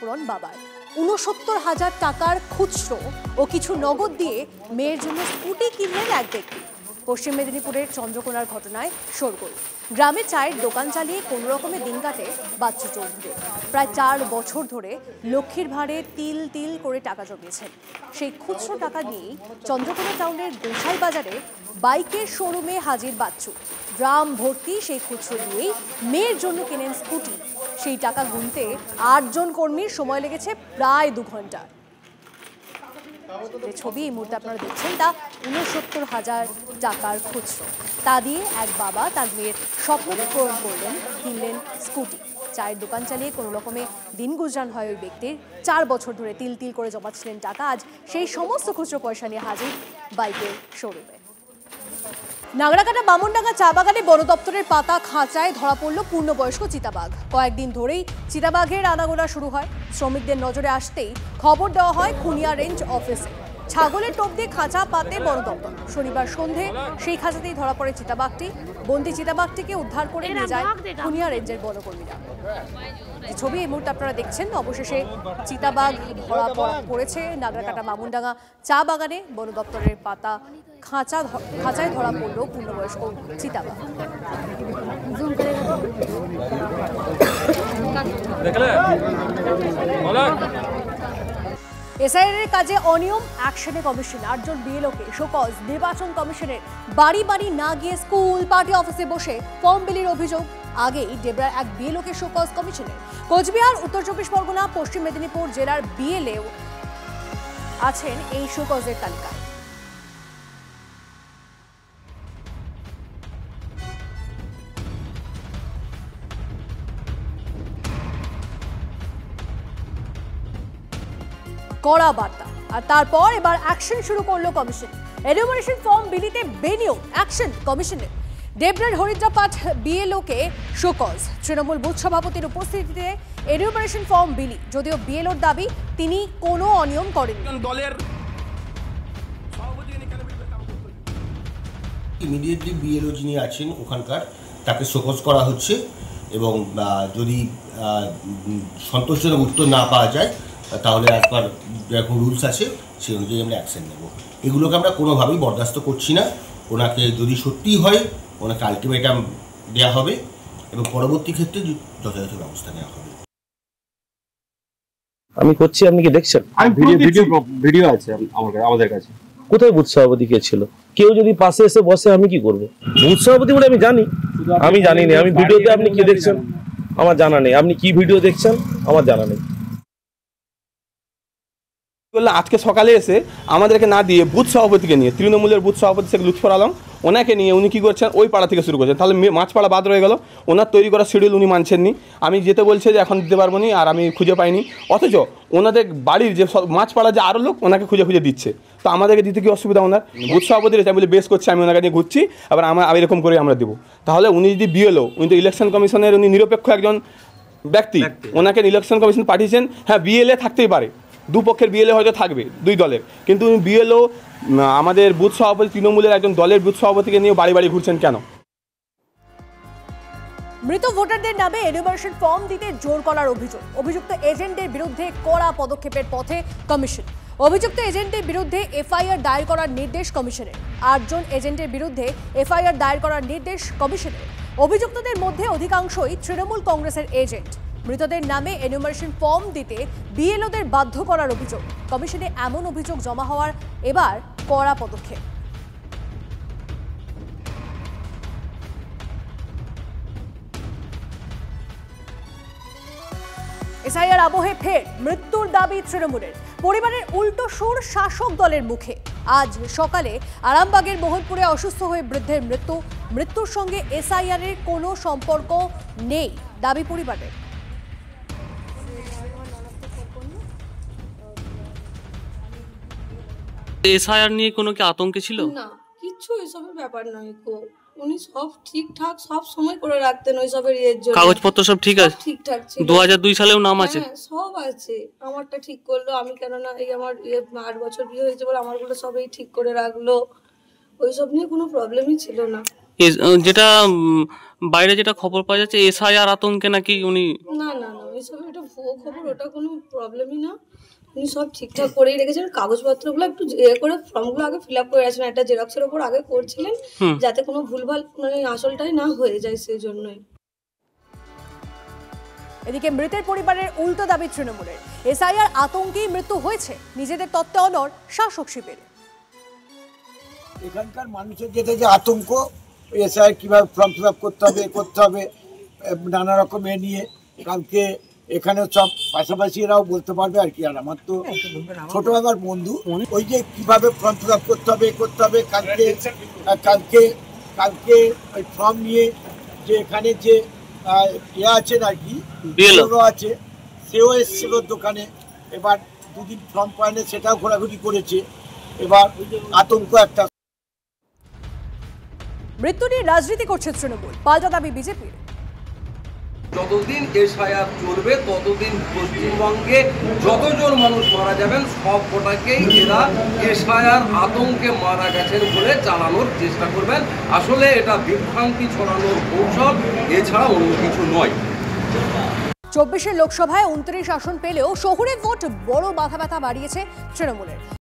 বিস্ফোরণ বাবার। ৬৯,০০০ টাকার খুচরো ও কিছু নগদ দিয়ে মেয়ের জন্য স্কুটি কিনলেন এক ব্যক্তি। পশ্চিম মেদিনীপুরের চন্দ্রকোনার ঘটনায় শোরগোল। গ্রামে চায়ের দোকান চালিয়ে কোনো রকমে দিন কাটে বাচ্চু চৌধুরী। প্রায় ৪ বছর ধরে লক্ষ্মীর ভাড়ে তিল তিল করে টাকা জমিয়েছেন। সেই খুচরো টাকা দিয়েই চন্দ্রকোনা টাউনের গোসাই বাজারে বাইকের শোরুমে হাজির বাচ্চু। গ্রাম ভর্তি সেই খুচরো দিয়েই মেয়ের জন্য কেনেন স্কুটি। সেই টাকা গুনতে ৮ জন কর্মীর সময় লেগেছে প্রায় ২ ঘন্টা। যে ছবি এই মুহূর্তে আপনারা দেখছেন তা ৬৯,০০০ টাকার খুচরো। তা দিয়ে এক বাবা তার মেয়ের স্বপ্ন পূরণ করলেন, কিনলেন স্কুটি। চায়ের দোকান চালিয়ে কোনো রকমে দিন গুজরান হয় ওই ব্যক্তির। ৪ বছর ধরে তিল তিল করে জমাচ্ছিলেন টাকা। আজ সেই সমস্ত খুচরো পয়সা নিয়ে হাজির বাইকের শোরুমে। নাগরাকাটা বামনডাঙ্গা চা বাগানে বন দপ্তরের পাতা খাঁচায় ধরা পড়ল পূর্ণবয়স্ক চিতাবাঘ। কয়েকদিন ধরেই চিতাবাঘের আনাগোনা শুরু হয়। শ্রমিকদের নজরে আসতেই খবর দেওয়া হয় খুনিয়া রেঞ্জ অফিসে। ছাগলের টোপ দিয়ে খাঁচা পাতে বন দপ্তর। শনিবার সন্ধে সেই খাঁচাতেই ধরা পড়ে চিতাবাঘটি। বন্দি চিতাবাঘটিকে উদ্ধার করে নিয়ে যায় খুনিয়া রেঞ্জের বনকর্মীরা। যে ছবি এই মুহূর্তে আপনারা দেখছেন, অবশেষে চিতাবাঘ ধরা পড়েছে নাগরাকাটা বামনডাঙ্গা চা বাগানে। বন দপ্তরের পাতা খাঁচায় ধরা পড়ল পূর্ণবয়স্ক চিতাবাঘ। এসআইআর এর কাজে অনিয়ম, অ্যাকশনে কমিশন। ৮ জন বিএলওকে শোকজ। নির্বাচন কমিশনের বাড়ি বাড়ি না গিয়ে স্কুল পার্টি অফিসে বসে ফর্ম বিলির অভিযোগ। আগেই ডেবরার এক বিএলওকে শোকজ কমিশনের। কোচবিহার, উত্তর ২৪ পরগনা, পশ্চিম মেদিনীপুর জেলার বিএলও আছেন এই শোকজের তালিকায়। কড়া বার্তা। আর তারপর এবার অ্যাকশন শুরু করলো কমিশন। এনুমারেশন ফর্ম বিলিতে বেনিয়ম, অ্যাকশন কমিশনের। ডেবরার হরিদ্রাপাঠ বিএলওকে শোকজ। তৃণমূল বুথ সভাপতির উপস্থিতিতে এনুমারেশন ফর্ম বিলি। যদিও বিএলওর দাবি তিনি কোনো অনিয়ম করেননি। ইমিডিয়েটলি বিএলও যিনি আছেন ওখানকার তাকে শোকজ করা হচ্ছে এবং যদি সন্তোষজনক উত্তর না পাওয়া যায় তাহলে একবার যেরকম রুলস আছে সেই অনুযায়ী আমরা অ্যাকশন নেব। এগুলোকে আমরা কোনোভাবেই বরদাস্ত করছি না। ওনাকে যদি সত্যিই হয় ওনাকে আলটিমেটাম দেওয়া হবে এবং পরবর্তী ক্ষেত্রে যথাযথ ব্যবস্থা নেওয়া হবে। আমি করছি, আপনি কি দেখছেন? ভিডিও আছে আমাদের কাছে। কোথায় বুথ সভাপতি কে ছিল? কেউ যদি পাশে এসে বসে আমি কি করব? বুথ সভাপতি বলে আমি জানি না। আমি ভিডিওতে আপনি কি দেখছেন আমার জানা নেই। আপনি কি ভিডিও দেখছেন আমার জানা নেই। আজকে সকালে এসে আমাদেরকে না দিয়ে বুথ সভাপতিকে নিয়ে, তৃণমূলের বুথ সভাপতি শেখ লুৎফর আলম, ওনাকে নিয়ে উনি কী করছেন ওই পাড়া থেকে শুরু করছেন। তাহলে মাছপাড়া বাদ রয়ে গেল। ওনার তৈরি করা শিডিউল উনি মানছেননি। আমি যেতে বলছে যে এখন দিতে পারবো না, আর আমি খুঁজে পাইনি। অথচ ওনাদের বাড়ির যে মাছপাড়া যে আরও লোক ওনাকে খুঁজে দিচ্ছে। তো আমাদেরকে দিতে কি অসুবিধা ওনার? বুথ সভাপতির আমি বলে বেশ করছি, আমি ওনাকে নিয়ে ঘুরছি, আবার এরকম করে আমরা দেবো। তাহলে উনি যদি বিএলও, উনি তো ইলেকশন কমিশনের উনি নিরপেক্ষ একজন ব্যক্তি, ওনাকে ইলেকশন কমিশন পাঠিয়েছেন। হ্যাঁ, বিএলএ থাকতেই পারে, দুপক্ষের বিএলএ হয়তো থাকবে, দুই দলের, কিন্তু বিএলও আমাদের বুথ সভাপতি তৃণমূলের একজন দলের বুথ সভাপতিকে নিয়ে বাড়ি বাড়ি ঘুরছেন কেন? মৃত ভোটারদের নামে এনুমারেশন ফর্ম দিতে জোর করার অভিযোগ। অভিযুক্ত এজেন্টদের বিরুদ্ধে কড়া পদক্ষেপের পথে কমিশন। অভিযুক্ত এজেন্টের বিরুদ্ধে এফআইআর দায়ের করার নির্দেশ কমিশনের। ৮ জন এজেন্টের বিরুদ্ধে এফআইআর দায়ের করার নির্দেশ কমিশনের। অভিযুক্তদের মধ্যে অধিকাংশই তৃণমূল কংগ্রেসের এজেন্ট। মৃতদের নামে এনুমারেশন ফর্ম দিতে বিএলওদের বাধ্য করার অভিযোগ। কমিশনে এমন অভিযোগ জমা হওয়ার এবার কড়া পদক্ষেপ। এসআইআর আবহে ফের মৃত্যুর দাবি তৃণমূলের। পরিবারের উল্টো সুর শাসক দলের মুখে। আজ সকালে আরামবাগের মোহনপুরে অসুস্থ হয়ে বৃদ্ধের মৃত্যুর সঙ্গে এসআইআর এর কোনো সম্পর্ক নেই দাবি পরিবারের। এসআইআর নিয়ে কোনো কি আতঙ্কে ছিল? না, কিছু এসবের ব্যাপার নয়। উনি সব ঠিকঠাক সব সময় করে রাখতেন ওইসবের এর জন্য। কাগজপত্র সব ঠিক আছে? ঠিকঠাক ছিল। 2002 সালেও নাম আছে? হ্যাঁ, সব আছে। আমারটা ঠিক করলো, আমি কেন না, এই আমার 8 বছর বিয়ে হয়েছে বলে আমারগুলো সবই ঠিক করে রাখলো। ওইসব নিয়ে কোনো প্রবলেমই ছিল না। যেটা বাইরে যেটা খবর পাওয়া যাচ্ছে এসআইআর আতঙ্কে নাকি উনি না না না ওইসব এটা ভুয়ো খবর, ওটা কোনো প্রবলেমই না। উনি সব ঠিকঠাক করেই রেখেছেন, কাগজপত্রগুলো একটু করে ফর্মগুলো আগে ফিল আপ করে রাখছেন, একটা জেরক্সের ওপর আগে করছিলেন যাতে কোনো ভুলভাল মানে আসলটাই না হয়ে যায়, সেই জন্যই। এদিকে মৃতের পরিবারের উল্টো দাবি তৃণমূলের, এসআইআর আতঙ্কেই মৃত্যু হয়েছে, নিজেদের তত্ত্বে অনড় শাসক শিবির। এখানকার মানুষের যেটা যে আতঙ্ক, এসআইআর কীভাবে ফর্ম ফিল আপ করতে হবে নানা রকম নিয়ে, কালকে এখানে সব পাশাপাশি এরাও বলতে পারবে আর কি। আর আমার তো ছোট আমার বন্ধু, ওই যে কীভাবে ফর্ম ফিল আপ করতে হবে কালকে ওই ফর্ম নিয়ে যে এখানে যে আছেন আর কি বিএলও আছে, সেও এসেছিল দোকানে, এবার দুদিন ফর্ম পায়নি, সেটাও ঘোরাঘুরি করেছে, এবার আতঙ্ক একটা। মৃত্যু নিয়ে রাজনীতি করছে তৃণমূল, পাল্টা দাবি বিজেপির। যতদিন এসআইআর চলবে ততদিন পশ্চিমবঙ্গে যতজন মানুষ মারা যাবেন সব কটাকেই এরা এসআইআর আতঙ্কে মারা গেছেন বলে চালানোর চেষ্টা করবেন। আসলে এটা বিভ্রান্তি ছড়ানোর কৌশল, এছাড়া অন্য কিছু নয়। 24 লোকসভায় 29 আসন পেলেও শহুরে ভোট বড় মাথা ব্যথা বাড়িয়েছে তৃণমূলের।